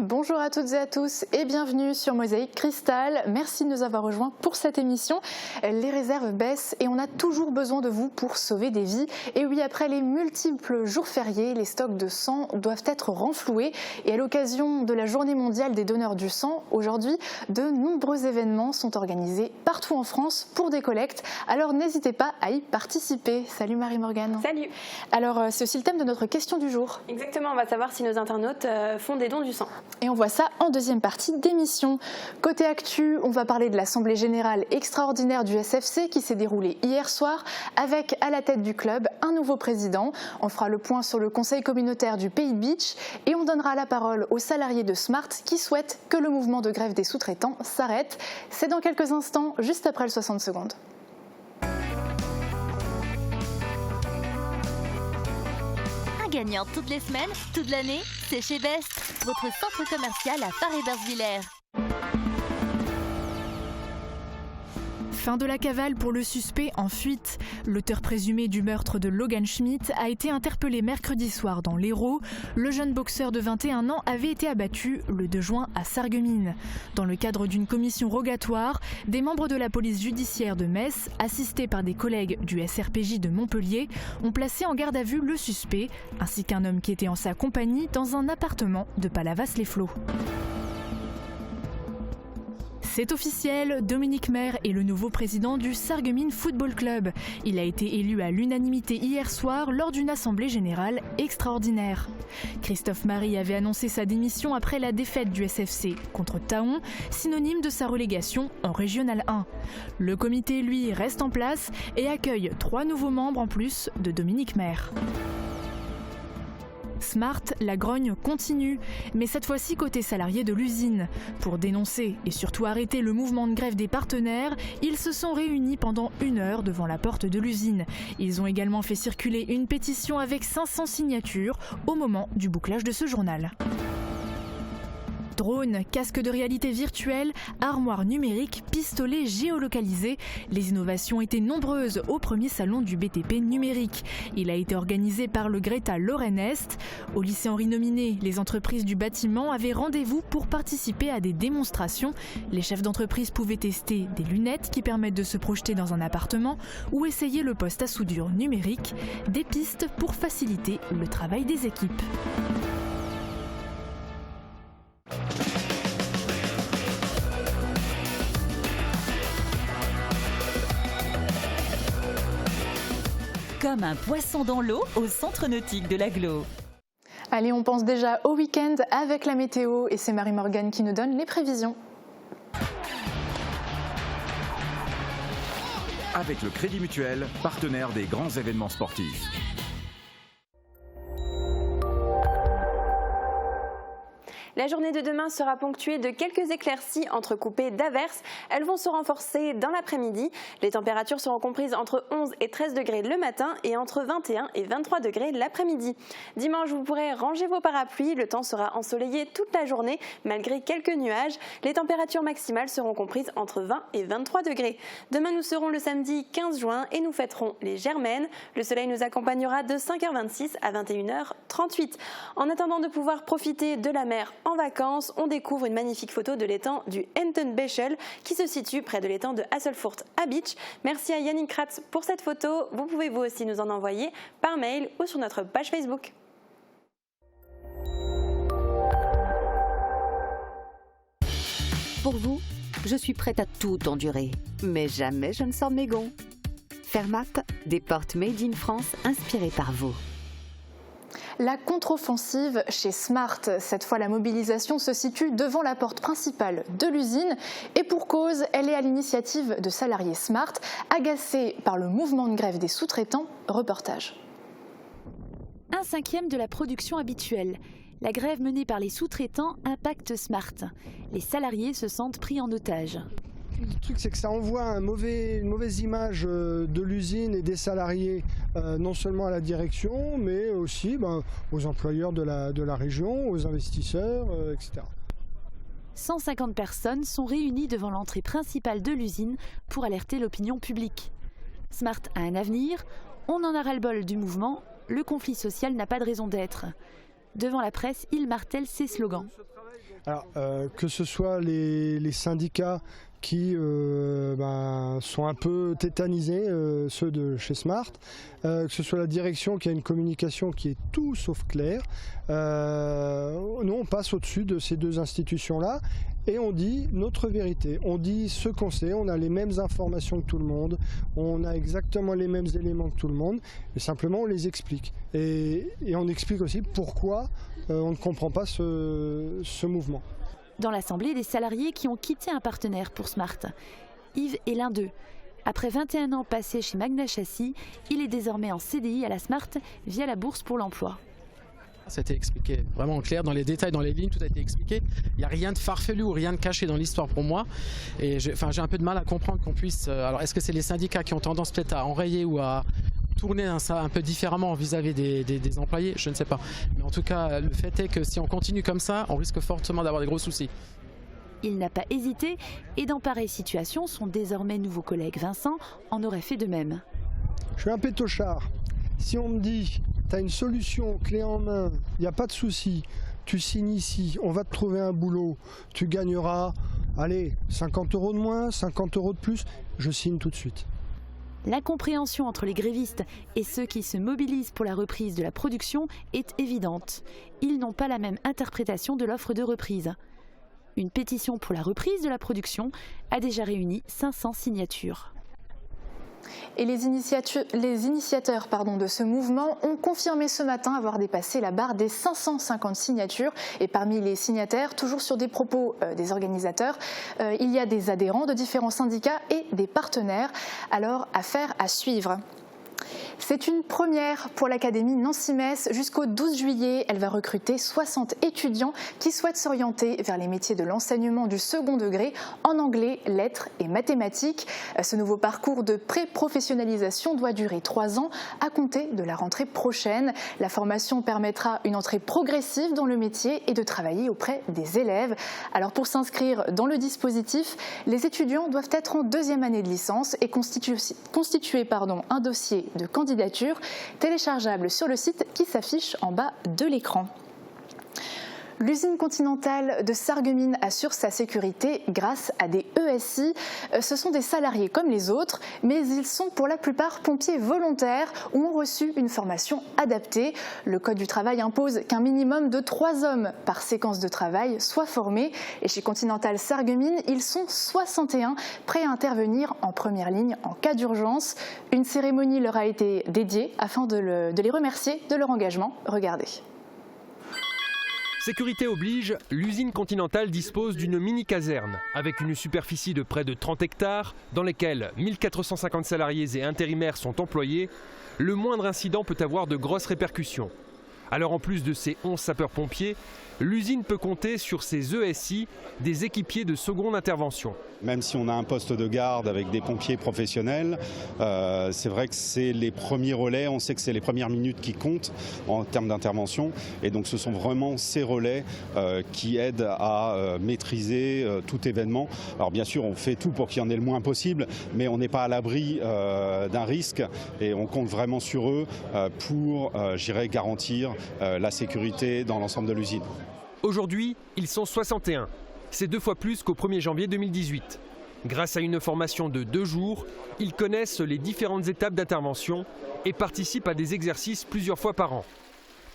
Bonjour à toutes et à tous et bienvenue sur Mosaïque Cristal. Merci de nous avoir rejoints pour cette émission. Les réserves baissent et on a toujours besoin de vous pour sauver des vies. Et oui, après les multiples jours fériés, les stocks de sang doivent être renfloués. Et à l'occasion de la Journée mondiale des donneurs du sang, aujourd'hui, de nombreux événements sont organisés partout en France pour des collectes. Alors n'hésitez pas à y participer. Salut Marie-Morgane. Salut. Alors c'est aussi le thème de notre question du jour. Exactement, on va savoir si nos internautes font des dons du sang. Et on voit ça en deuxième partie d'émission. Côté actu, on va parler de l'Assemblée Générale extraordinaire du SFC qui s'est déroulée hier soir avec à la tête du club un nouveau président. On fera le point sur le conseil communautaire du Pays Beach et on donnera la parole aux salariés de Smart qui souhaitent que le mouvement de grève des sous-traitants s'arrête. C'est dans quelques instants, juste après le 60 secondes. Gagnant toutes les semaines, toute l'année, c'est chez Best, votre centre commercial à Paris-Bersvillers. Fin de la cavale pour le suspect en fuite. L'auteur présumé du meurtre de Logan Schmidt a été interpellé mercredi soir dans l'Hérault. Le jeune boxeur de 21 ans avait été abattu le 2 juin à Sarreguemines. Dans le cadre d'une commission rogatoire, des membres de la police judiciaire de Metz, assistés par des collègues du SRPJ de Montpellier, ont placé en garde à vue le suspect, ainsi qu'un homme qui était en sa compagnie dans un appartement de Palavas-les-Flots. C'est officiel, Dominique Maire est le nouveau président du Sarreguemines Football Club. Il a été élu à l'unanimité hier soir lors d'une assemblée générale extraordinaire. Christophe Marie avait annoncé sa démission après la défaite du SFC contre Thaon, synonyme de sa relégation en Régional 1. Le comité, lui, reste en place et accueille 3 nouveaux membres en plus de Dominique Maire. Smart, la grogne continue, mais cette fois-ci côté salariés de l'usine. Pour dénoncer et surtout arrêter le mouvement de grève des partenaires, ils se sont réunis pendant 1 heure devant la porte de l'usine. Ils ont également fait circuler une pétition avec 500 signatures au moment du bouclage de ce journal. Drones, casques de réalité virtuelle, armoires numériques, pistolets géolocalisés. Les innovations étaient nombreuses au premier salon du BTP numérique. Il a été organisé par le Greta Lorraine Est. Au lycée Henri Nominé, les entreprises du bâtiment avaient rendez-vous pour participer à des démonstrations. Les chefs d'entreprise pouvaient tester des lunettes qui permettent de se projeter dans un appartement ou essayer le poste à soudure numérique. Des pistes pour faciliter le travail des équipes. Comme un poisson dans l'eau au centre nautique de l'Aglo. Allez, on pense déjà au week-end avec la météo et c'est Marie-Morgane qui nous donne les prévisions. Avec le Crédit Mutuel, partenaire des grands événements sportifs. La journée de demain sera ponctuée de quelques éclaircies entrecoupées d'averses. Elles vont se renforcer dans l'après-midi. Les températures seront comprises entre 11 et 13 degrés le matin et entre 21 et 23 degrés l'après-midi. Dimanche, vous pourrez ranger vos parapluies. Le temps sera ensoleillé toute la journée malgré quelques nuages. Les températures maximales seront comprises entre 20 et 23 degrés. Demain, nous serons le samedi 15 juin et nous fêterons les Germaines. Le soleil nous accompagnera de 5h26 à 21h38. En attendant de pouvoir profiter de la mer en vacances, on découvre une magnifique photo de l'étang du Entenbechel qui se situe près de l'étang de Hasselfurt à Beach. Merci à Yannick Kratz pour cette photo. Vous pouvez vous aussi nous en envoyer par mail ou sur notre page Facebook. Pour vous, je suis prête à tout endurer, mais jamais je ne sors de mes gonds. Fermap, des portes made in France inspirées par vous. La contre-offensive chez Smart. Cette fois, la mobilisation se situe devant la porte principale de l'usine. Et pour cause, elle est à l'initiative de salariés Smart, agacés par le mouvement de grève des sous-traitants. Reportage. 1/5 de la production habituelle. La grève menée par les sous-traitants impacte Smart. Les salariés se sentent pris en otage. Le truc, c'est que ça envoie une mauvaise image de l'usine et des salariés, non seulement à la direction, mais aussi aux employeurs de la région, aux investisseurs, etc. 150 personnes sont réunies devant l'entrée principale de l'usine pour alerter l'opinion publique. Smart a un avenir, on en a ras-le-bol du mouvement, le conflit social n'a pas de raison d'être. Devant la presse, il martèle ses slogans. Alors, que ce soit les syndicats qui sont un peu tétanisés, ceux de chez Smart, que ce soit la direction qui a une communication qui est tout sauf claire. Nous, on passe au-dessus de ces deux institutions-là et on dit notre vérité. On dit ce qu'on sait, on a les mêmes informations que tout le monde, on a exactement les mêmes éléments que tout le monde, et simplement on les explique. Et on explique aussi pourquoi on ne comprend pas ce mouvement. Dans l'assemblée, des salariés qui ont quitté un partenaire pour Smart. Yves est l'un d'eux. Après 21 ans passés chez Magna Châssis, il est désormais en CDI à la Smart via la Bourse pour l'emploi. Ça a été expliqué vraiment en clair, dans les détails, dans les lignes, tout a été expliqué. Il n'y a rien de farfelu ou rien de caché dans l'histoire pour moi. Et j'ai un peu de mal à comprendre qu'on puisse... alors est-ce que c'est les syndicats qui ont tendance peut-être à enrayer ou à tourner ça un peu différemment vis-à-vis des employés? Je ne sais pas. Mais en tout cas, le fait est que si on continue comme ça, on risque fortement d'avoir des gros soucis. Il n'a pas hésité et dans pareille situation, son désormais nouveau collègue Vincent en aurait fait de même. Je suis un pétochard. Si on me dit, tu as une solution clé en main, il n'y a pas de souci, tu signes ici, on va te trouver un boulot, tu gagneras, allez, 50 € de moins, 50 € de plus, je signe tout de suite. L'incompréhension entre les grévistes et ceux qui se mobilisent pour la reprise de la production est évidente. Ils n'ont pas la même interprétation de l'offre de reprise. Une pétition pour la reprise de la production a déjà réuni 500 signatures. Et les initiateurs de ce mouvement ont confirmé ce matin avoir dépassé la barre des 550 signatures. Et parmi les signataires, toujours sur des propos des organisateurs, il y a des adhérents de différents syndicats et des partenaires. Alors, affaire à suivre. C'est une première pour l'Académie Nancy-Metz. Jusqu'au 12 juillet, elle va recruter 60 étudiants qui souhaitent s'orienter vers les métiers de l'enseignement du second degré en anglais, lettres et mathématiques. Ce nouveau parcours de pré-professionnalisation doit durer 3 ans à compter de la rentrée prochaine. La formation permettra une entrée progressive dans le métier et de travailler auprès des élèves. Alors pour s'inscrire dans le dispositif, les étudiants doivent être en 2e année de licence et constituer un dossier de candidature téléchargeable sur le site qui s'affiche en bas de l'écran. L'usine continentale de Sarreguemines assure sa sécurité grâce à des ESI. Ce sont des salariés comme les autres, mais ils sont pour la plupart pompiers volontaires ou ont reçu une formation adaptée. Le Code du travail impose qu'un minimum de 3 hommes par séquence de travail soient formés. Et chez Continental Sarreguemines, ils sont 61 prêts à intervenir en première ligne en cas d'urgence. Une cérémonie leur a été dédiée afin de les remercier de leur engagement. Regardez. Sécurité oblige, l'usine Continentale dispose d'une mini-caserne avec une superficie de près de 30 hectares dans lesquelles 1450 salariés et intérimaires sont employés. Le moindre incident peut avoir de grosses répercussions. Alors en plus de ces 11 sapeurs-pompiers, l'usine peut compter sur ses ESI, des équipiers de seconde intervention. Même si on a un poste de garde avec des pompiers professionnels, c'est vrai que c'est les premiers relais, on sait que c'est les premières minutes qui comptent en termes d'intervention. Et donc ce sont vraiment ces relais qui aident à maîtriser tout événement. Alors bien sûr, on fait tout pour qu'il y en ait le moins possible, mais on n'est pas à l'abri d'un risque et on compte vraiment sur eux pour, garantir la sécurité dans l'ensemble de l'usine. Aujourd'hui, ils sont 61. C'est 2 fois plus qu'au 1er janvier 2018. Grâce à une formation de 2 jours, ils connaissent les différentes étapes d'intervention et participent à des exercices plusieurs fois par an.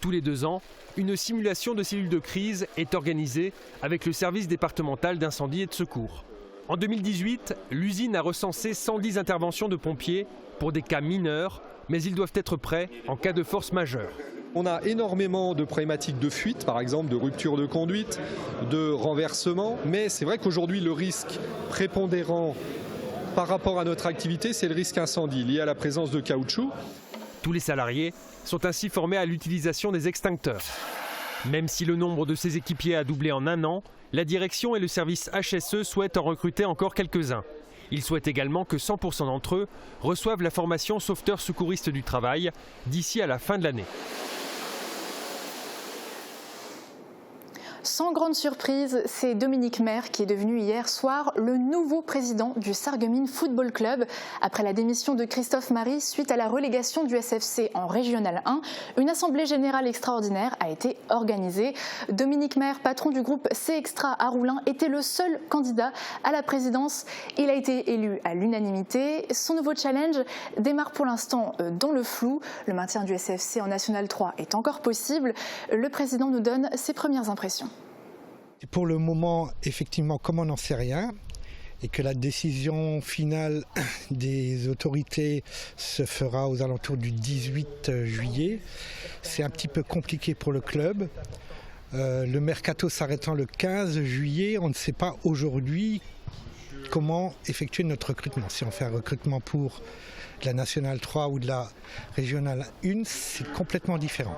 Tous les 2 ans, une simulation de cellules de crise est organisée avec le service départemental d'incendie et de secours. En 2018, l'usine a recensé 110 interventions de pompiers pour des cas mineurs, mais ils doivent être prêts en cas de force majeure. On a énormément de problématiques de fuite, par exemple de rupture de conduite, de renversement, mais c'est vrai qu'aujourd'hui le risque prépondérant par rapport à notre activité, c'est le risque incendie lié à la présence de caoutchouc. Tous les salariés sont ainsi formés à l'utilisation des extincteurs. Même si le nombre de ces équipiers a doublé en 1 an, la direction et le service HSE souhaitent en recruter encore quelques-uns. Ils souhaitent également que 100% d'entre eux reçoivent la formation sauveteur secouriste du travail d'ici à la fin de l'année. Sans grande surprise, c'est Dominique Maire qui est devenu hier soir le nouveau président du Sarreguemines Football Club. Après la démission de Christophe Marie suite à la relégation du SFC en Régional 1, une assemblée générale extraordinaire a été organisée. Dominique Maire, patron du groupe C-Extra à Roulin, était le seul candidat à la présidence. Il a été élu à l'unanimité. Son nouveau challenge démarre pour l'instant dans le flou. Le maintien du SFC en National 3 est encore possible. Le président nous donne ses premières impressions. Pour le moment, effectivement, comme on n'en sait rien et que la décision finale des autorités se fera aux alentours du 18 juillet, c'est un petit peu compliqué pour le club. Le mercato s'arrêtant le 15 juillet, on ne sait pas aujourd'hui comment effectuer notre recrutement. Si on fait un recrutement pour la Nationale 3 ou de la Régionale 1, c'est complètement différent.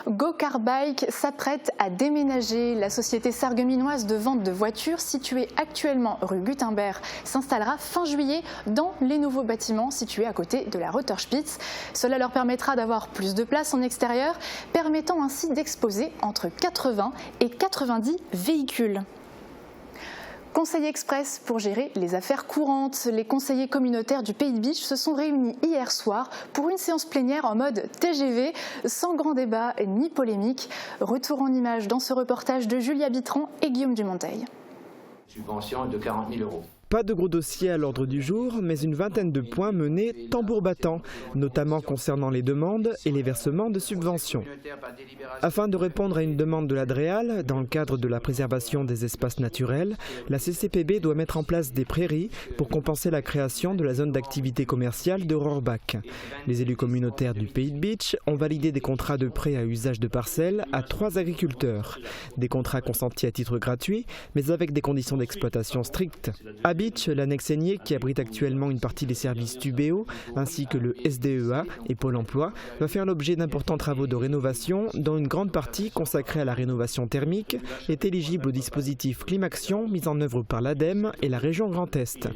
Go Car Bike s'apprête à déménager. La société sarregueminoise de vente de voitures, située actuellement rue Gutenberg, s'installera fin juillet dans les nouveaux bâtiments situés à côté de la Rotterspitz. Cela leur permettra d'avoir plus de place en extérieur, permettant ainsi d'exposer entre 80 et 90 véhicules. Conseil express pour gérer les affaires courantes. Les conseillers communautaires du Pays de Bitche se sont réunis hier soir pour une séance plénière en mode TGV, sans grand débat ni polémique. Retour en images dans ce reportage de Julia Bitran et Guillaume Dumonteil. Subvention de 40 000 €. Pas de gros dossiers à l'ordre du jour, mais une vingtaine de points menés tambour battant, notamment concernant les demandes et les versements de subventions. Afin de répondre à une demande de la DREAL, dans le cadre de la préservation des espaces naturels, la CCPB doit mettre en place des prairies pour compenser la création de la zone d'activité commerciale de Rohrbach. Les élus communautaires du Pays de Bitche ont validé des contrats de prêt à usage de parcelles à 3 agriculteurs. Des contrats consentis à titre gratuit, mais avec des conditions d'exploitation strictes. À Bitche, l'annexe Aigné, qui abrite actuellement une partie des services Tubéo, ainsi que le SDEA et Pôle emploi, va faire l'objet d'importants travaux de rénovation, dont une grande partie consacrée à la rénovation thermique est éligible au dispositif Climaction mis en œuvre par l'ADEME et la région Grand Est.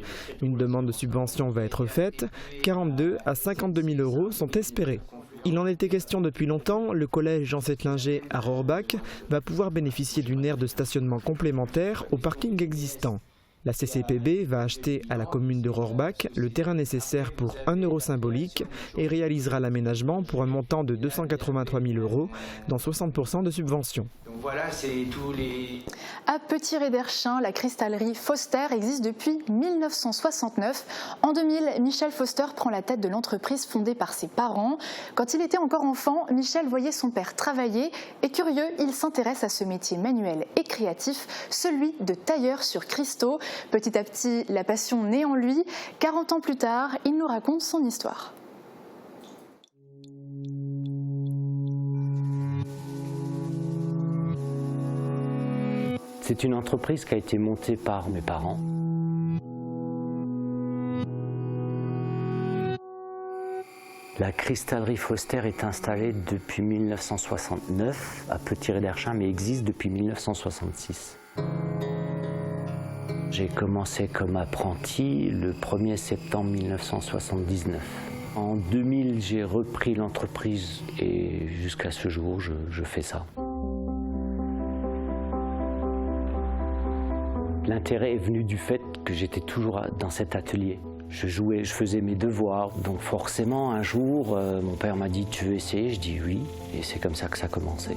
Une demande de subvention va être faite, 42 à 52 000 € sont espérés. Il en était question depuis longtemps, le collège Jean Settlinger à Rohrbach va pouvoir bénéficier d'une aire de stationnement complémentaire au parking existant. La CCPB va acheter à la commune de Rohrbach le terrain nécessaire pour 1 € symbolique et réalisera l'aménagement pour un montant de 283 000 €, dont 60% de subvention. Donc voilà, c'est tous les... À Petit-Réderchin, la cristallerie Foster existe depuis 1969. En 2000, Michel Foster prend la tête de l'entreprise fondée par ses parents. Quand il était encore enfant, Michel voyait son père travailler et curieux, il s'intéresse à ce métier manuel et créatif, celui de tailleur sur cristaux. Petit à petit, la passion naît en lui. 40 ans plus tard, il nous raconte son histoire. C'est une entreprise qui a été montée par mes parents. La cristallerie Foster est installée depuis 1969 à Petit-Réderchin, mais existe depuis 1966. J'ai commencé comme apprenti le 1er septembre 1979. En 2000, j'ai repris l'entreprise et jusqu'à ce jour, je fais ça. L'intérêt est venu du fait que j'étais toujours dans cet atelier. Je jouais, je faisais mes devoirs, donc forcément un jour, mon père m'a dit « tu veux essayer ?» Je dis « oui » et c'est comme ça que ça a commencé.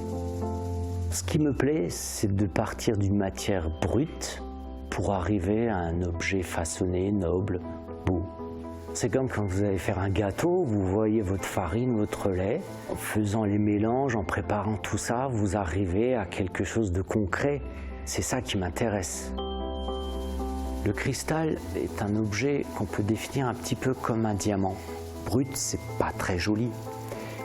Ce qui me plaît, c'est de partir d'une matière brute pour arriver à un objet façonné, noble, beau. C'est comme quand vous allez faire un gâteau, vous voyez votre farine, votre lait. En faisant les mélanges, en préparant tout ça, vous arrivez à quelque chose de concret. C'est ça qui m'intéresse. Le cristal est un objet qu'on peut définir un petit peu comme un diamant. Brut, c'est pas très joli.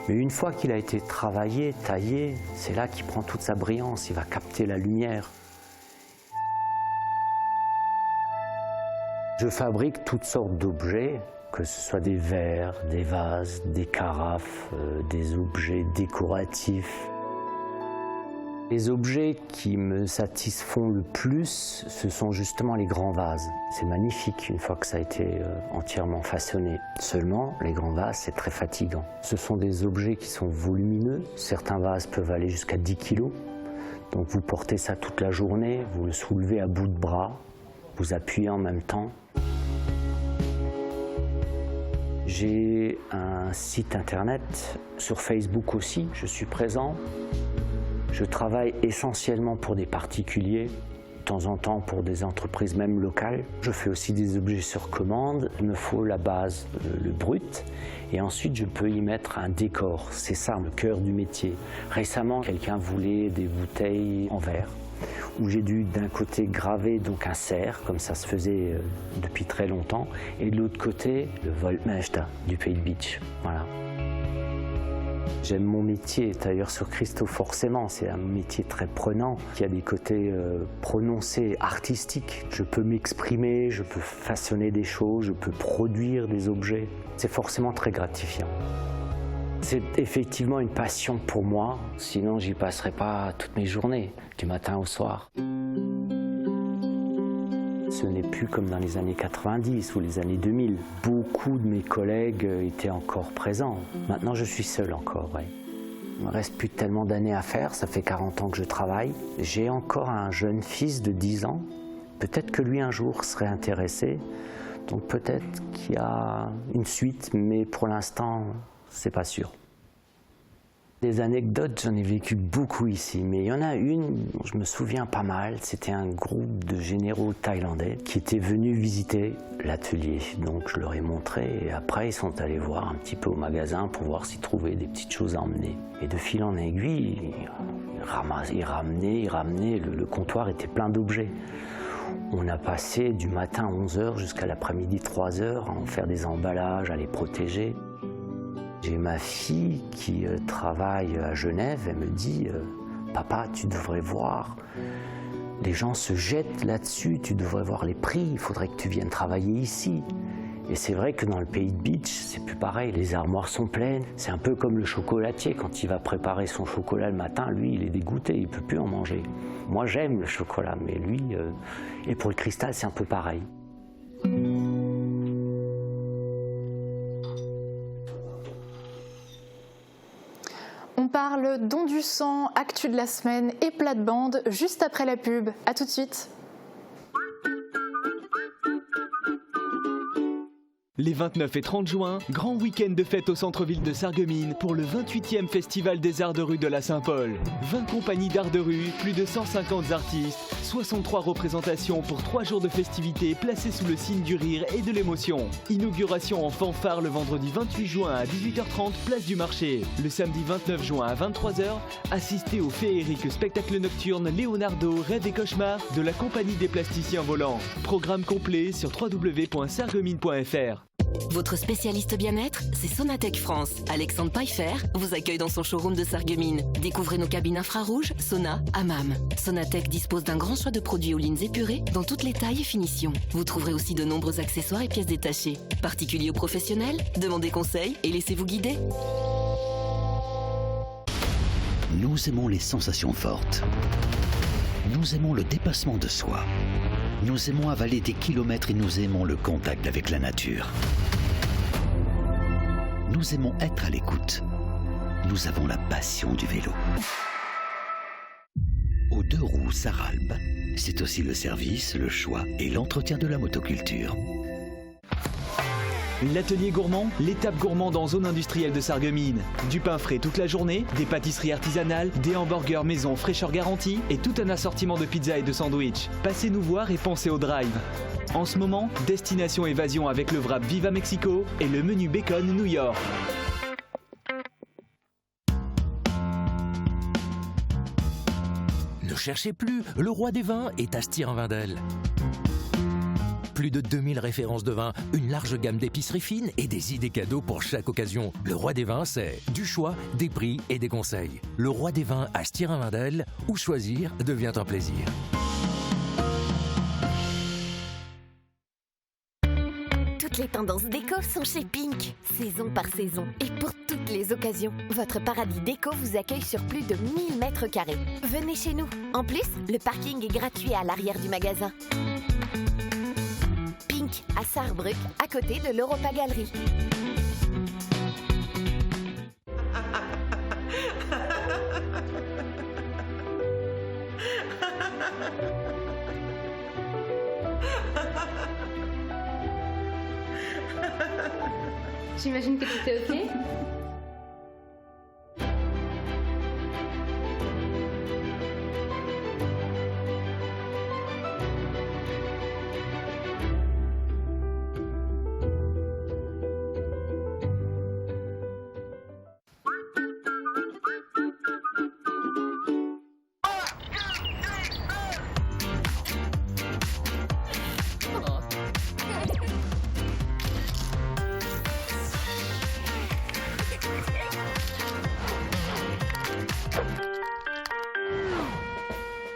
Mais une fois qu'il a été travaillé, taillé, c'est là qu'il prend toute sa brillance, il va capter la lumière. Je fabrique toutes sortes d'objets, que ce soit des verres, des vases, des carafes, des objets décoratifs. Les objets qui me satisfont le plus, ce sont justement les grands vases. C'est magnifique une fois que ça a été entièrement façonné. Seulement, les grands vases, c'est très fatigant. Ce sont des objets qui sont volumineux. Certains vases peuvent aller jusqu'à 10 kg. Donc vous portez ça toute la journée, vous le soulevez à bout de bras, vous appuyez en même temps. J'ai un site internet, sur Facebook aussi, je suis présent. Je travaille essentiellement pour des particuliers, de temps en temps pour des entreprises même locales. Je fais aussi des objets sur commande, il me faut la base, le brut, et ensuite je peux y mettre un décor, c'est ça le cœur du métier. Récemment, quelqu'un voulait des bouteilles en verre, où j'ai dû d'un côté graver donc un cerf, comme ça se faisait depuis très longtemps, et de l'autre côté, le Voltmeister du Pays de Bitche. Voilà. J'aime mon métier, d'ailleurs sur Christo forcément, c'est un métier très prenant, qui a des côtés prononcés, artistiques. Je peux m'exprimer, je peux façonner des choses, je peux produire des objets. C'est forcément très gratifiant. C'est effectivement une passion pour moi, sinon j'y passerai pas toutes mes journées, du matin au soir. Ce n'est plus comme dans les années 90 ou les années 2000. Beaucoup de mes collègues étaient encore présents. Maintenant, je suis seul encore. Ouais. Il ne me reste plus tellement d'années à faire, ça fait 40 ans que je travaille. J'ai encore un jeune fils de 10 ans. Peut-être que lui, un jour, serait intéressé. Donc peut-être qu'il y a une suite, mais pour l'instant, c'est pas sûr. Des anecdotes, j'en ai vécu beaucoup ici, mais il y en a une dont je me souviens pas mal. C'était un groupe de généraux thaïlandais qui étaient venus visiter l'atelier. Donc je leur ai montré et après ils sont allés voir un petit peu au magasin pour voir s'ils trouvaient des petites choses à emmener. Et de fil en aiguille, ils ramenaient, le comptoir était plein d'objets. On a passé du matin à 11h jusqu'à l'après-midi 3h à en faire des emballages, à les protéger. J'ai ma fille qui travaille à Genève, elle me dit « Papa, tu devrais voir, les gens se jettent là-dessus, tu devrais voir les prix, il faudrait que tu viennes travailler ici. » Et c'est vrai que dans le Pays de Bitche, c'est plus pareil, les armoires sont pleines. C'est un peu comme le chocolatier, quand il va préparer son chocolat le matin, lui, il est dégoûté, il ne peut plus en manger. Moi, j'aime le chocolat, mais lui, et pour le cristal, c'est un peu pareil. On parle don du sang, actu de la semaine et plate-bande juste après la pub. A tout de suite. Les 29 et 30 juin, grand week-end de fête au centre-ville de Sarreguemines pour le 28e Festival des Arts de rue de la Saint-Paul. 20 compagnies d'art de rue, plus de 150 artistes, 63 représentations pour 3 jours de festivités placées sous le signe du rire et de l'émotion. Inauguration en fanfare le vendredi 28 juin à 18h30, place du marché. Le samedi 29 juin à 23h, assistez au féerique spectacle nocturne Leonardo, Rêve et Cauchemar de la compagnie des plasticiens volants. Programme complet sur www.sarreguemines.fr. Votre spécialiste bien-être, c'est Sonatec France. Alexandre Pfeiffer vous accueille dans son showroom de Sarreguemines. Découvrez nos cabines infrarouges, sauna, hammam. Sonatec dispose d'un grand choix de produits aux lignes épurées dans toutes les tailles et finitions. Vous trouverez aussi de nombreux accessoires et pièces détachées. Particuliers ou professionnels, demandez conseil et laissez-vous guider. Nous aimons les sensations fortes. Nous aimons le dépassement de soi. Nous aimons avaler des kilomètres et nous aimons le contact avec la nature. Nous aimons être à l'écoute. Nous avons la passion du vélo. Aux 2 roues Saralbe, c'est aussi le service, le choix et l'entretien de la motoculture. L'atelier gourmand, l'étape gourmande en zone industrielle de Sarreguemines. Du pain frais toute la journée, des pâtisseries artisanales, des hamburgers maison fraîcheur garantie et tout un assortiment de pizzas et de sandwichs. Passez nous voir et pensez au drive. En ce moment, destination évasion avec le wrap Viva Mexico et le menu bacon New York. Ne cherchez plus, le roi des vins est à Stirin-Wendel. Plus de 2000 références de vin, une large gamme d'épiceries fines et des idées cadeaux pour chaque occasion. Le roi des vins, c'est du choix, des prix et des conseils. Le roi des vins à Stirin-Wendel, où choisir devient un plaisir. Toutes les tendances déco sont chez Pink, saison par saison. Et pour toutes les occasions, votre paradis déco vous accueille sur plus de 1000 mètres carrés. Venez chez nous. En plus, le parking est gratuit à l'arrière du magasin. Pink, à Sarrebruck, à côté de l'Europa Galerie. J'imagine que tout est ok.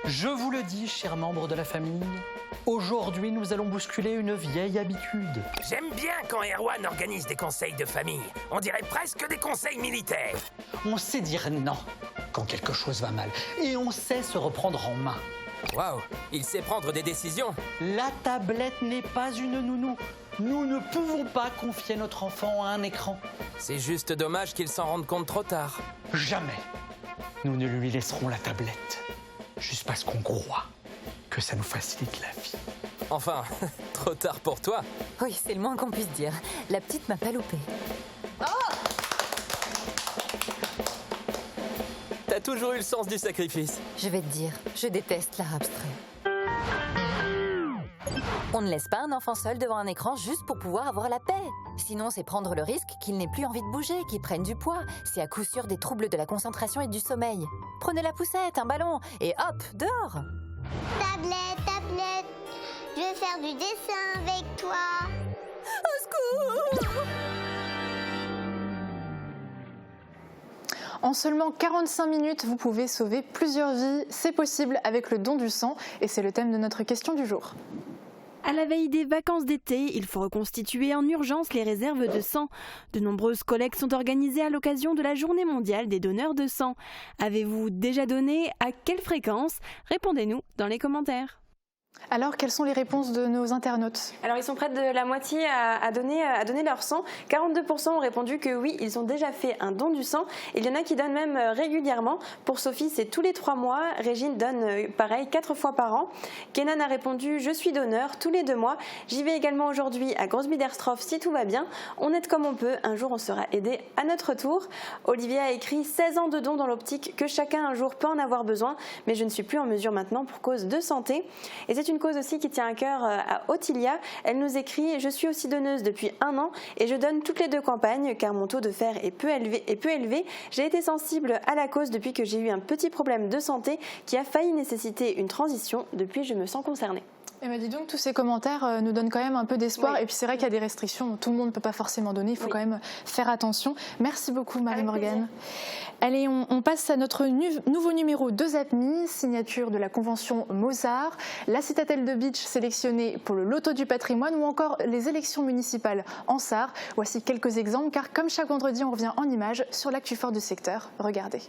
Je vous le dis, chers membres de la famille, aujourd'hui nous allons bousculer une vieille habitude. J'aime bien quand Erwan organise des conseils de famille. On dirait presque des conseils militaires. On sait dire non quand quelque chose va mal et on sait se reprendre en main. Waouh, il sait prendre des décisions. La tablette n'est pas une nounou. Nous ne pouvons pas confier notre enfant à un écran. C'est juste dommage qu'il s'en rende compte trop tard. Jamais. Nous ne lui laisserons la tablette. Juste parce qu'on croit que ça nous facilite la vie. Enfin, trop tard pour toi. Oui, c'est le moins qu'on puisse dire. La petite m'a pas loupé. Oh! T'as toujours eu le sens du sacrifice. Je vais te dire, je déteste l'art abstrait. On ne laisse pas un enfant seul devant un écran juste pour pouvoir avoir la paix. Sinon, c'est prendre le risque qu'il n'ait plus envie de bouger, qu'il prenne du poids. C'est à coup sûr des troubles de la concentration et du sommeil. Prenez la poussette, un ballon, et hop, dehors. Tablette, je veux faire du dessin avec toi. Au secours! En seulement 45 minutes, vous pouvez sauver plusieurs vies. C'est possible avec le don du sang et c'est le thème de notre question du jour. À la veille des vacances d'été, il faut reconstituer en urgence les réserves de sang. De nombreuses collectes sont organisées à l'occasion de la Journée mondiale des donneurs de sang. Avez-vous déjà donné? À quelle fréquence? Répondez-nous dans les commentaires. Alors, quelles sont les réponses de nos internautes? Alors, ils sont près de la moitié à donner leur sang. 42% ont répondu que oui, ils ont déjà fait un don du sang. Il y en a qui donnent même régulièrement. Pour Sophie, c'est tous les 3 mois. Régine donne pareil, 4 fois par an. Kenan a répondu « Je suis donneur tous les 2 mois. J'y vais également aujourd'hui à Grosse-Biederstroff si tout va bien. On aide comme on peut. Un jour, on sera aidé à notre tour. » Olivier a écrit « 16 ans de dons dans l'optique que chacun un jour peut en avoir besoin. Mais je ne suis plus en mesure maintenant pour cause de santé. » Et c'est une cause aussi qui tient à cœur à Ottilia. Elle nous écrit « Je suis aussi donneuse depuis 1 an et je donne toutes les 2 campagnes car mon taux de fer est peu élevé. J'ai été sensible à la cause depuis que j'ai eu un petit problème de santé qui a failli nécessiter une transition. Depuis, je me sens concernée. » Et dis donc, tous ces commentaires nous donnent quand même un peu d'espoir. Oui. Et puis c'est vrai qu'il y a des restrictions, tout le monde ne peut pas forcément donner, il faut quand même faire attention. Merci beaucoup Marie-Morgane. Allez, on passe à notre nouveau numéro de Zapmi, signature de la convention Mozart, la citadelle de Bitche sélectionnée pour le loto du patrimoine ou encore les élections municipales en Sarre. Voici quelques exemples car comme chaque vendredi, on revient en images sur l'actu fort du secteur. Regardez.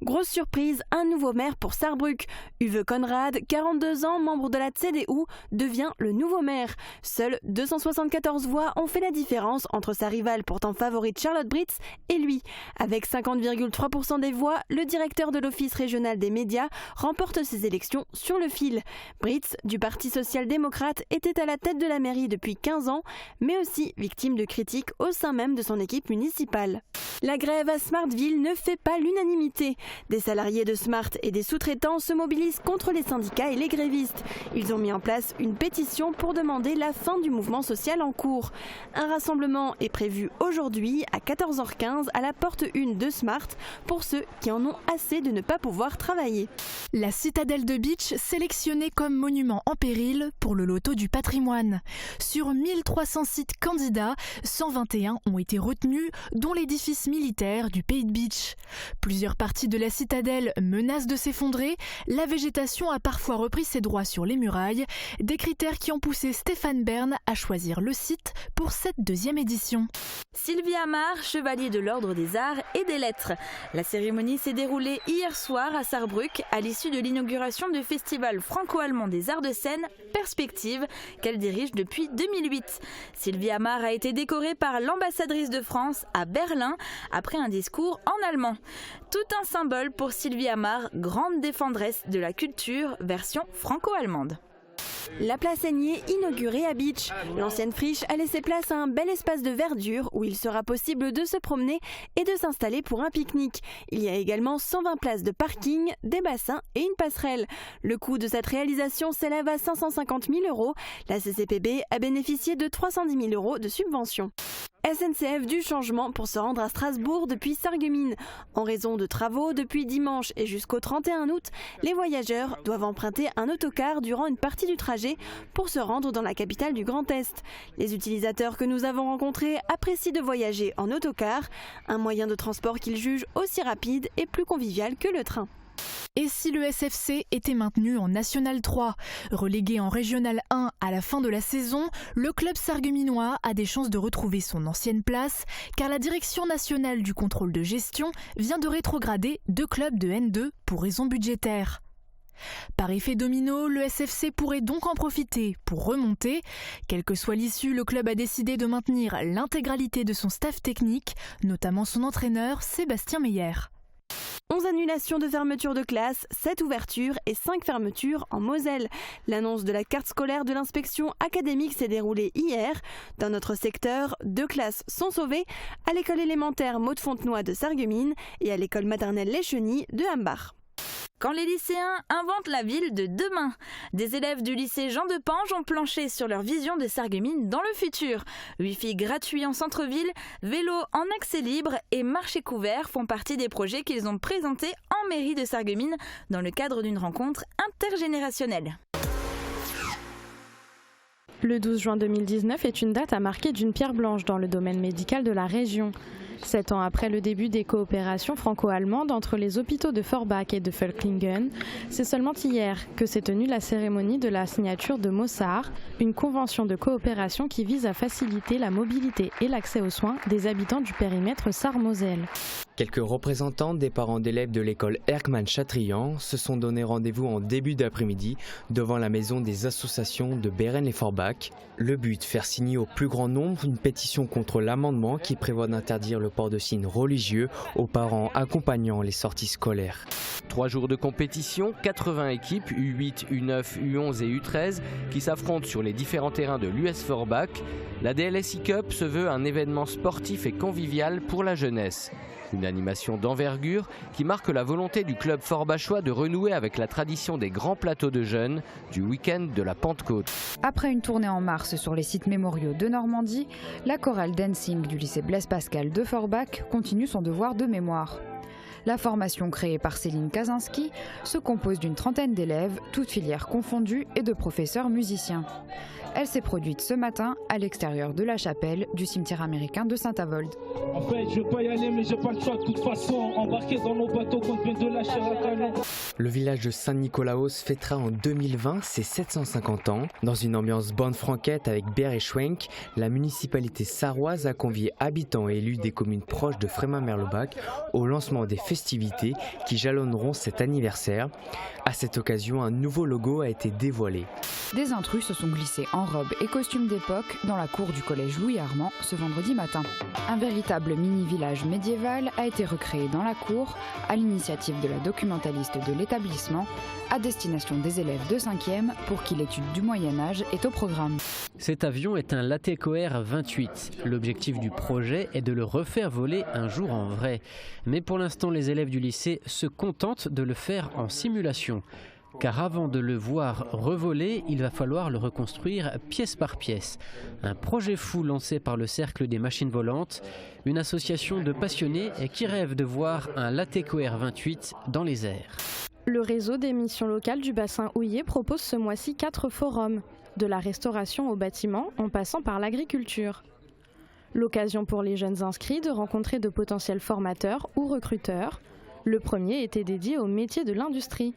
Grosse surprise, un nouveau maire pour Sarrebruck. Uwe Conrad, 42 ans, membre de la CDU, devient le nouveau maire. Seules 274 voix ont fait la différence entre sa rivale pourtant favorite Charlotte Britz et lui. Avec 50,3% des voix, le directeur de l'Office régional des médias remporte ces élections sur le fil. Britz, du Parti social-démocrate, était à la tête de la mairie depuis 15 ans, mais aussi victime de critiques au sein même de son équipe municipale. La grève à Smartville ne fait pas l'unanimité. Des salariés de Smart et des sous-traitants se mobilisent contre les syndicats et les grévistes. Ils ont mis en place une pétition pour demander la fin du mouvement social en cours. Un rassemblement est prévu aujourd'hui à 14h15 à la porte 1 de Smart pour ceux qui en ont assez de ne pas pouvoir travailler. La citadelle de Bitche sélectionnée comme monument en péril pour le loto du patrimoine. Sur 1300 sites candidats, 121 ont été retenus, dont l'édifice militaire du pays de Bitche. Plusieurs parties de la citadelle menace de s'effondrer, la végétation a parfois repris ses droits sur les murailles, des critères qui ont poussé Stéphane Bern à choisir le site pour cette 2e édition. Sylvie Amar, chevalier de l'Ordre des Arts et des Lettres. La cérémonie s'est déroulée hier soir à Sarrebruck à l'issue de l'inauguration du festival franco-allemand des arts de scène Perspective qu'elle dirige depuis 2008. Sylvie Amar a été décorée par l'ambassadrice de France à Berlin après un discours en allemand. Tout un symbole pour Sylvie Amar, grande défendresse de la culture version franco-allemande. La place Aigné inaugurée à Beach. L'ancienne friche a laissé place à un bel espace de verdure où il sera possible de se promener et de s'installer pour un pique-nique. Il y a également 120 places de parking, des bassins et une passerelle. Le coût de cette réalisation s'élève à 550 000 €. La CCPB a bénéficié de 310 000 € de subventions. SNCF du changement pour se rendre à Strasbourg depuis Sarreguemines. En raison de travaux, depuis dimanche et jusqu'au 31 août, les voyageurs doivent emprunter un autocar durant une partie du trajet pour se rendre dans la capitale du Grand Est. Les utilisateurs que nous avons rencontrés apprécient de voyager en autocar, un moyen de transport qu'ils jugent aussi rapide et plus convivial que le train. Et si le SFC était maintenu en National 3, relégué en Régional 1 à la fin de la saison, le club sarregueminois a des chances de retrouver son ancienne place, car la Direction nationale du contrôle de gestion vient de rétrograder 2 clubs de N2 pour raisons budgétaires. Par effet domino, le SFC pourrait donc en profiter pour remonter. Quelle que soit l'issue, le club a décidé de maintenir l'intégralité de son staff technique, notamment son entraîneur Sébastien Meyer. 11 annulations de fermetures de classes, 7 ouvertures et 5 fermetures en Moselle. L'annonce de la carte scolaire de l'inspection académique s'est déroulée hier. Dans notre secteur, 2 classes sont sauvées, à l'école élémentaire Maud-Fontenoy de Sarreguemines et à l'école maternelle Les Chenilles de Hambach. Quand les lycéens inventent la ville de demain, des élèves du lycée Jean de Pange ont planché sur leur vision de Sarreguemines dans le futur. Wi-Fi gratuit en centre-ville, vélo en accès libre et marché couvert font partie des projets qu'ils ont présentés en mairie de Sarreguemines dans le cadre d'une rencontre intergénérationnelle. Le 12 juin 2019 est une date à marquer d'une pierre blanche dans le domaine médical de la région. 7 ans après le début des coopérations franco-allemandes entre les hôpitaux de Forbach et de Völklingen, c'est seulement hier que s'est tenue la cérémonie de la signature de Mossar, une convention de coopération qui vise à faciliter la mobilité et l'accès aux soins des habitants du périmètre Sarre-Moselle. Quelques représentants des parents d'élèves de l'école Erckmann-Chatrian se sont donné rendez-vous en début d'après-midi devant la maison des associations de Bérennes et Forbach. Le but, faire signer au plus grand nombre une pétition contre l'amendement qui prévoit d'interdire le port de signes religieux aux parents accompagnant les sorties scolaires. 3 jours de compétition, 80 équipes, U8, U9, U11 et U13 qui s'affrontent sur les différents terrains de l'US Forbach. La DLSI Cup se veut un événement sportif et convivial pour la jeunesse. Une animation d'envergure qui marque la volonté du club forbachois de renouer avec la tradition des grands plateaux de jeunes du week-end de la Pentecôte. Après une tournée en mars sur les sites mémoriaux de Normandie, la chorale dancing du lycée Blaise Pascal de Forbach continue son devoir de mémoire. La formation créée par Céline Kaczynski se compose d'une trentaine d'élèves, toutes filières confondues, et de professeurs musiciens. Elle s'est produite ce matin à l'extérieur de la chapelle du cimetière américain de Saint-Avold. En fait, je veux pas y aller, mais j'ai pas le choix de toute façon. Embarqué dans nos bateaux qu'on vient de lâcher à canon. Le village de Saint-Nicolaos fêtera en 2020 ses 750 ans. Dans une ambiance bonne franquette avec bière et schwenk, la municipalité sarroise a convié habitants et élus des communes proches de Frémin-Merlebach au lancement des festivités qui jalonneront cet anniversaire. À cette occasion, un nouveau logo a été dévoilé. Des intrus se sont glissés en robe et costumes d'époque dans la cour du collège Louis Armand ce vendredi matin. Un véritable mini-village médiéval a été recréé dans la cour à l'initiative de la documentaliste de l'établissement à destination des élèves de 5e pour qui l'étude du Moyen-Âge est au programme. Cet avion est un Latécoère 28. L'objectif du projet est de le refaire voler un jour en vrai. Mais pour l'instant, les élèves du lycée se contentent de le faire en simulation. Car avant de le voir revoler, il va falloir le reconstruire pièce par pièce. Un projet fou lancé par le Cercle des Machines Volantes, une association de passionnés qui rêvent de voir un Latécoère 28 dans les airs. Le réseau des missions locales du bassin houiller propose ce mois-ci 4 forums, de la restauration au bâtiment en passant par l'agriculture. L'occasion pour les jeunes inscrits de rencontrer de potentiels formateurs ou recruteurs, Le premier était dédié aux métiers de l'industrie.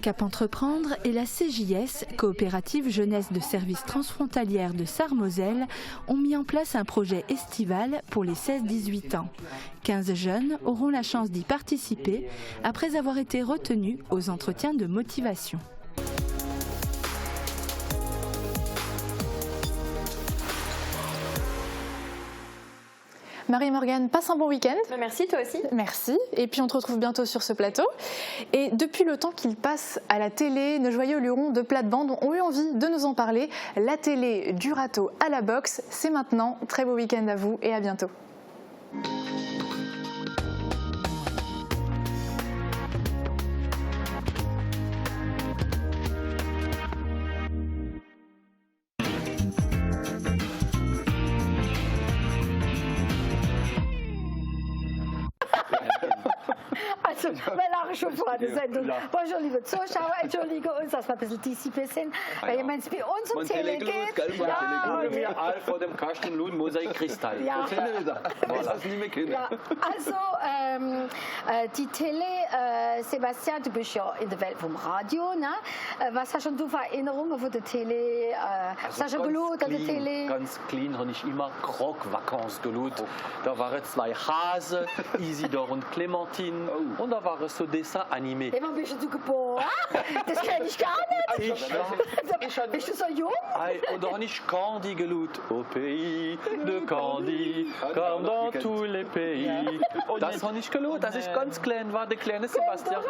Cap Entreprendre et la CJS, Coopérative Jeunesse de Services Transfrontalières de Sarre-Moselle, ont mis en place un projet estival pour les 16-18 ans. 15 jeunes auront la chance d'y participer après avoir été retenus aux entretiens de motivation. Marie-Morgane, passe un bon week-end. Merci, toi aussi. Merci. Et puis on te retrouve bientôt sur ce plateau. Et depuis le temps qu'ils passent à la télé, nos joyeux lurons de plate-bande ont eu envie de nous en parler. La télé du râteau à la boxe, c'est maintenant. Très beau week-end à vous et à bientôt. Also, Melange-Vorne Sendung. Bonjour, liebe Zuschauer, entschuldige uns, dass wir ein bisschen dissipiert sind, weil wenn es bei uns um Tele geht... Ja, all vor dem Kasten Lun Mosaik Kristall. Ja. Ja. Also, die Tele, Sebastian, du bist ja in der Welt vom Radio, ne? Was hast du für Erinnerungen von der Tele? Was hast du geschaut an der Tele? Ganz clean habe ich immer Krog-Vacances geschaut. Da waren zwei Hasen, Isidor und Clementine. Und da war es so Dessin animé. Wann bist du geboren? Das kenne ich gar nicht. Bist du so jung? Und da habe ich Candy geschaut. Au pays de Candy, comme dans tous les pays. Das habe ich geschaut, als ich ganz klein war, der kleine Sebastian.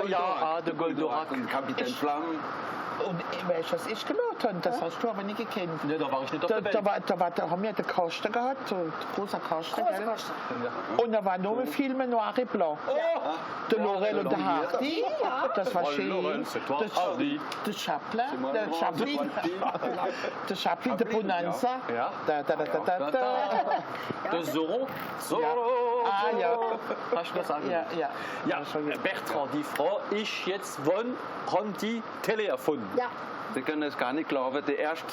Ja, der Goldorak. Kapitän Flamm. Und weißt du, was ich geschaut habe? Das hast du aber nicht gekannt. Ja, da war ich nicht auf der Welt. Da haben wir den Kasten gehabt, so ein großer Kasten. Und da waren nur Filme noir et blanc. Der Laurel und der Hardy, das war schön. Der Chaplin, der Bonanza. Der Zorro. Ah ja. Hast du das angeschaut? Ja, Bertrand, die Frau ist jetzt haben die Tele erfunden. Ja. Sie können es gar nicht glauben, die erste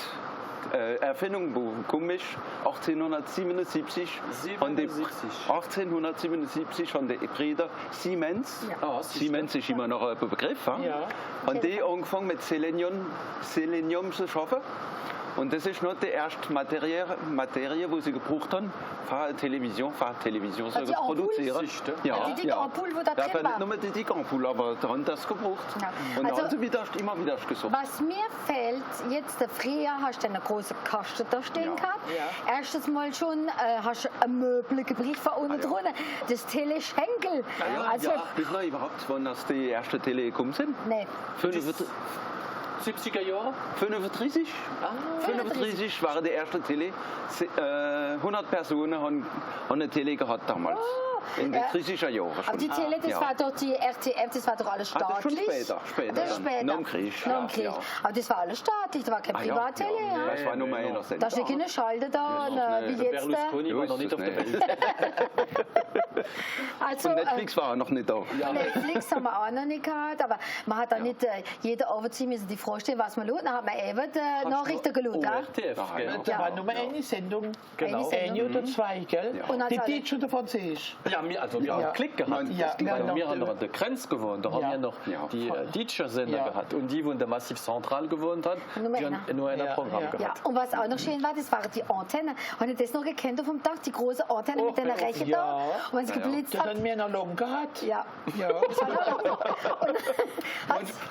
Erfindung bekommen ist 1877. 1877 haben die Brüder Siemens, Siemens ist immer noch ein Begriff, und die angefangen mit Selenium zu schaffen. Und das ist noch die erste Materie, die sie gebraucht haben, für Television zu produzieren. Ja, die dicke Ampoule, die da drin war. Nicht nur die dicke Ampoule, aber da haben das gebraucht. Ja. Und dann haben sie immer wieder gesucht. Was mir fällt, jetzt früher hast du eine große Kaste da stehen gehabt. Ja. Erstes Mal schon hast du ein Möbel gebracht von unten drunter. Das Teleschenkel. Also, wissen wir überhaupt, wann das die erste Tele gekommen sind? Nein. 70er Jahre? 35. 35 war die erste Tele. 100 Personen haben eine Tele gehabt damals. In den 30er Jahren. Aber die Tele, das war doch die RTF, das war doch alles staatlich. Das ist später. Das ist später. Nach dem Krieg. Aber das war alles staatlich, da war keine Privattele. Das war nur einer Sendung. Da steht keine Schalter da, wie jetzt. Berlusconi war noch nicht auf der Welt. Also, und Netflix war noch nicht da. Netflix haben wir auch noch nicht gehabt, aber man hat auch nicht jeder Abendziehen müssen die Frage stellen, was man schaut. Dann hat man eben die Nachrichten geschaut. Da war nur eine Sendung, eine oder zwei, gell? Die Deutsch und der Französisch. Ja, wir haben Klick gehabt. Wir haben noch den Grenz gewohnt, da haben wir noch die deutsche Sender gehabt. Und die der Massiv Zentral gewohnt hat, die haben nur ein Programm gehabt. Ja, und was auch noch schön war, das waren die Antennen. Habe ich das noch gekannt auf dem Dach, die große Antenne mit den Rechen da? Und wenn es geblitzt hat. Das haben wir noch lang gehabt. Ja.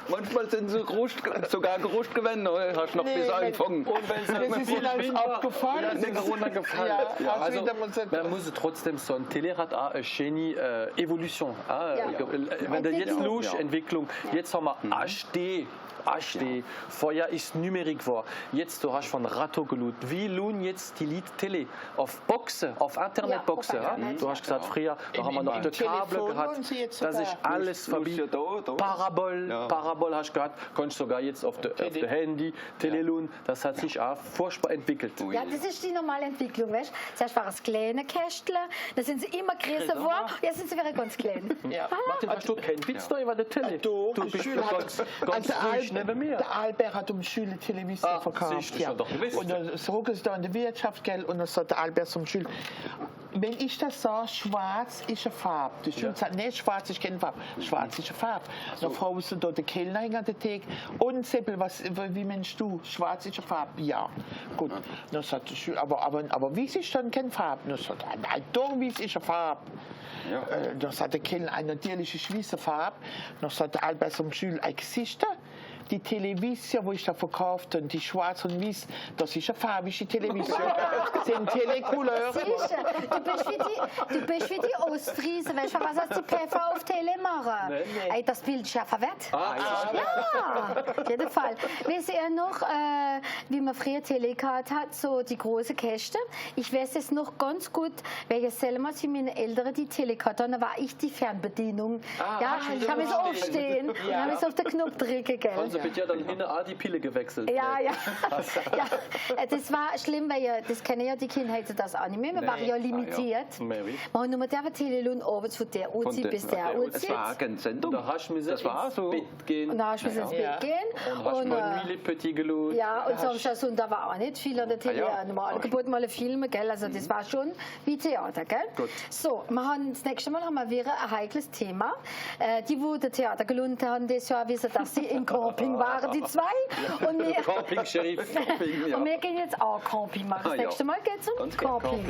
Manchmal sind sie sogar geruscht gewesen, hast du noch besser empfangen. Und wenn sie sind alles abgefallen. Also, man muss trotzdem so ein Telerad eine schöne Evolution. Wenn der jetzt los, Entwicklung, jetzt haben wir HD. Vorher ist Numerik war. Jetzt du hast von Rato gelut. Wie lohnt jetzt die Lied Tele auf Boxen, auf Internetboxen? Du hast gesagt früher, da haben wir noch die Kabel gehabt. Das ist alles vorbei. Parabol hast du gehabt. Kannst sogar jetzt auf der Handy Telelun. Das hat sich auch furchtbar entwickelt. Ja, das ist die normale Entwicklung, weißt du? Zuerst waren es kleine Kästchen, dann sind sie immer größer geworden, jetzt sind sie wieder ganz klein. Martin, hast du keinen Witz da über der Tele? Du bist ganz ruhig. Der Albert hat Schüler Television verkauft. Und so ist da in der Wirtschaft, gell? Und dann sagt der Albert zum Schüler, wenn ich das sage, schwarz ist eine Farbe. Die Schule sagt, nein, schwarz ist keine Farbe. Schwarz ist eine Farbe. Dann fragen sie da den Kellner an der Theke. Und Seppel, wie meinst du? Schwarz ist eine Farbe? Ja. Gut. Dann sagt die Schule, aber weiß ist dann keine Farbe? Dann sagt er, nein, doch, weiß ist eine Farbe. Ja. Dann sagt der Kellner, eine natürliche schwarze Farbe. Dann sagt der Albert zum Schül, ein Gesichter. Die Television, die ich da verkauft habe, die schwarz und weiß, das ist eine farbige Television. Das sind Telecouleur. Du bist wie die Ostfriesen, weißt du, was die PV auf Tele machen? Nee. Das Bild ist ja verwehrt. Ja, auf jeden Fall. Wisst ihr noch, wie man früher Tele gehabt hat, so die große Käste? Ich weiß es noch ganz gut, weil ich selber wie meine Eltern die Tele gehabt haben, da war ich die Fernbedienung. Ja, ich habe es aufstehen, ich habe es auf den Knopf drücken, gell? Also wird ja dann in die Pille gewechselt. Ja. Das war schlimm, weil das kennen ja die Kinder heute das auch nicht mehr. Wir waren ja limitiert. Wir haben nur der Telelun abends von der Uhrzeit bis der Uhrzeit. Es war eine Sendung. Da hast du ins Bett gehen. Und da hast du ins Bett gehen. Und hast mal Mille Petit geschaut. Ja, und Samstagsund, da war auch nicht viel an der Tele. Normal gebot mal Filme, gell? Also das war schon wie Theater, gell? Gut. So, das nächste Mal haben wir wieder ein heikles Thema. Die, die das Theater gelohnt haben, das Jahr wissen, dass sie in Camping waren, die zwei. Und wir, Camping-Sheriff. Und wir gehen jetzt auch Camping machen. Das nächste Mal geht es um Camping.